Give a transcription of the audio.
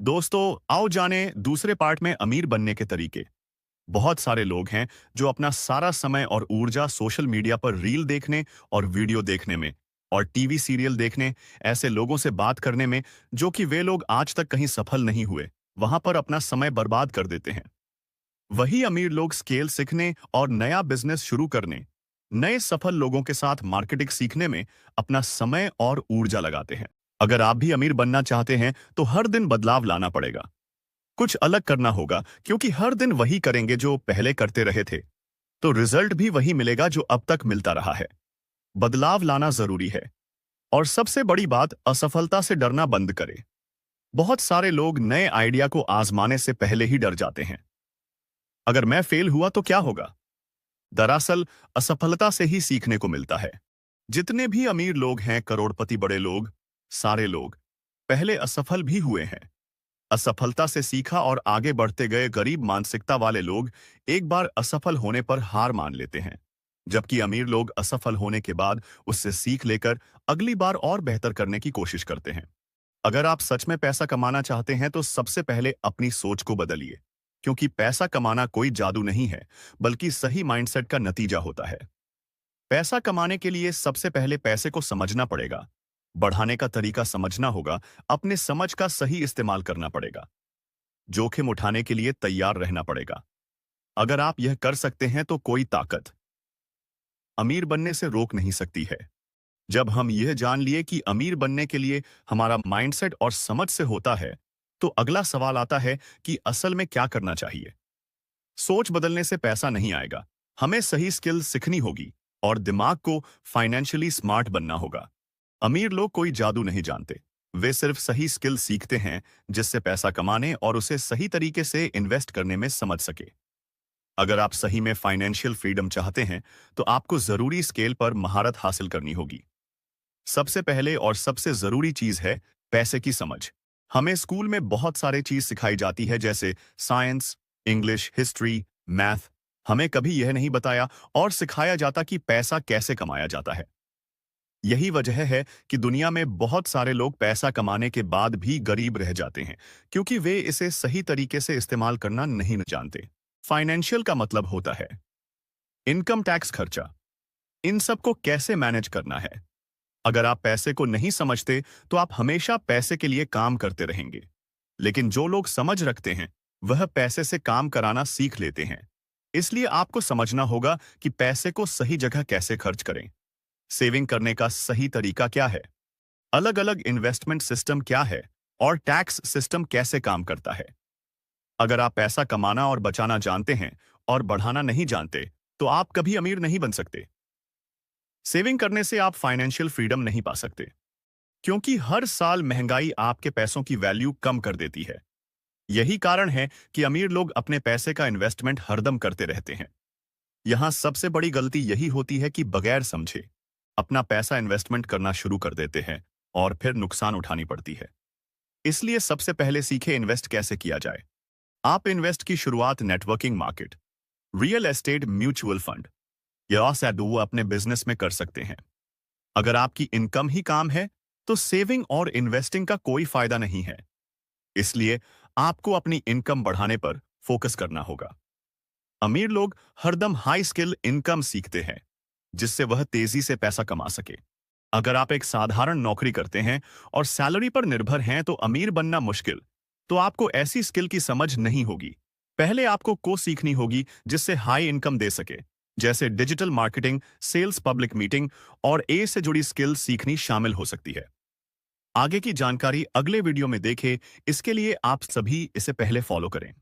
दोस्तों, आओ जाने दूसरे पार्ट में अमीर बनने के तरीके। बहुत सारे लोग हैं जो अपना सारा समय और ऊर्जा सोशल मीडिया पर रील देखने और वीडियो देखने में और टीवी सीरियल देखने, ऐसे लोगों से बात करने में जो कि वे लोग आज तक कहीं सफल नहीं हुए, वहां पर अपना समय बर्बाद कर देते हैं। वही अमीर लोग स्केल सीखने और नया बिजनेस शुरू करने, नए सफल लोगों के साथ मार्केटिंग सीखने में अपना समय और ऊर्जा लगाते हैं। अगर आप भी अमीर बनना चाहते हैं तो हर दिन बदलाव लाना पड़ेगा। कुछ अलग करना होगा, क्योंकि हर दिन वही करेंगे जो पहले करते रहे थे तो रिजल्ट भी वही मिलेगा जो अब तक मिलता रहा है। बदलाव लाना जरूरी है। और सबसे बड़ी बात, असफलता से डरना बंद करें। बहुत सारे लोग नए आइडिया को आजमाने से पहले ही डर जाते हैं। अगर मैं फेल हुआ तो क्या होगा? दरअसल असफलता से ही सीखने को मिलता है। जितने भी अमीर लोग हैं, करोड़पति, बड़े लोग, सारे लोग पहले असफल भी हुए हैं। असफलता से सीखा और आगे बढ़ते गए। गरीब मानसिकता वाले लोग एक बार असफल होने पर हार मान लेते हैं, जबकि अमीर लोग असफल होने के बाद उससे सीख लेकर अगली बार और बेहतर करने की कोशिश करते हैं। अगर आप सच में पैसा कमाना चाहते हैं तो सबसे पहले अपनी सोच को बदलिए, क्योंकि पैसा कमाना कोई जादू नहीं है, बल्कि सही माइंडसेट का नतीजा होता है। पैसा कमाने के लिए सबसे पहले पैसे को समझना पड़ेगा, बढ़ाने का तरीका समझना होगा, अपने समझ का सही इस्तेमाल करना पड़ेगा, जोखिम उठाने के लिए तैयार रहना पड़ेगा। अगर आप यह कर सकते हैं तो कोई ताकत अमीर बनने से रोक नहीं सकती है। जब हम यह जान लिए कि अमीर बनने के लिए हमारा माइंडसेट और समझ से होता है, तो अगला सवाल आता है कि असल में क्या करना चाहिए। सोच बदलने से पैसा नहीं आएगा। हमें सही स्किल सीखनी होगी और दिमाग को फाइनेंशियली स्मार्ट बनना होगा। अमीर लोग कोई जादू नहीं जानते, वे सिर्फ सही स्किल सीखते हैं जिससे पैसा कमाने और उसे सही तरीके से इन्वेस्ट करने में समझ सके। अगर आप सही में फाइनेंशियल फ्रीडम चाहते हैं तो आपको जरूरी स्केल पर महारत हासिल करनी होगी। सबसे पहले और सबसे जरूरी चीज है पैसे की समझ। हमें स्कूल में बहुत सारे चीज सिखाई जाती है, जैसे साइंस, इंग्लिश, हिस्ट्री, मैथ। हमें कभी यह नहीं बताया और सिखाया जाता कि पैसा कैसे कमाया जाता है। यही वजह है कि दुनिया में बहुत सारे लोग पैसा कमाने के बाद भी गरीब रह जाते हैं, क्योंकि वे इसे सही तरीके से इस्तेमाल करना नहीं जानते। फाइनेंशियल का मतलब होता है इनकम टैक्स, खर्चा, इन सब को कैसे मैनेज करना है। अगर आप पैसे को नहीं समझते तो आप हमेशा पैसे के लिए काम करते रहेंगे। लेकिन जो लोग समझ रखते हैं वह पैसे से काम कराना सीख लेते हैं। इसलिए आपको समझना होगा कि पैसे को सही जगह कैसे खर्च करें, सेविंग करने का सही तरीका क्या है, अलग अलग इन्वेस्टमेंट सिस्टम क्या है और टैक्स सिस्टम कैसे काम करता है। अगर आप पैसा कमाना और बचाना जानते हैं और बढ़ाना नहीं जानते तो आप कभी अमीर नहीं बन सकते। सेविंग करने से आप फाइनेंशियल फ्रीडम नहीं पा सकते, क्योंकि हर साल महंगाई आपके पैसों की वैल्यू कम कर देती है। यही कारण है कि अमीर लोग अपने पैसे का इन्वेस्टमेंट हरदम करते रहते हैं। यहां सबसे बड़ी गलती यही होती है कि बगैर समझे अपना पैसा इन्वेस्टमेंट करना शुरू कर देते हैं और फिर नुकसान उठानी पड़ती है। इसलिए सबसे पहले सीखे इन्वेस्ट कैसे किया जाए। आप इन्वेस्ट की शुरुआत networking market, real estate, mutual fund या सैडू अपने बिजनेस में कर सकते हैं। अगर आपकी इनकम ही काम है तो सेविंग और इन्वेस्टिंग का कोई फायदा नहीं है। इसलिए आपको अपनी इनकम बढ़ाने पर फोकस करना होगा। अमीर लोग हरदम हाई स्किल इनकम सीखते हैं, जिससे वह तेजी से पैसा कमा सके। अगर आप एक साधारण नौकरी करते हैं और सैलरी पर निर्भर हैं तो अमीर बनना मुश्किल। तो आपको ऐसी स्किल की समझ नहीं होगी। पहले आपको सीखनी होगी जिससे हाई इनकम दे सके, जैसे digital marketing, sales, public meeting और ए से जुड़ी स्किल सीखनी शामिल हो सकती है। आगे की जानकारी अगले वीडियो में देखें। इसके लिए आप सभी इसे पहले फॉलो करें।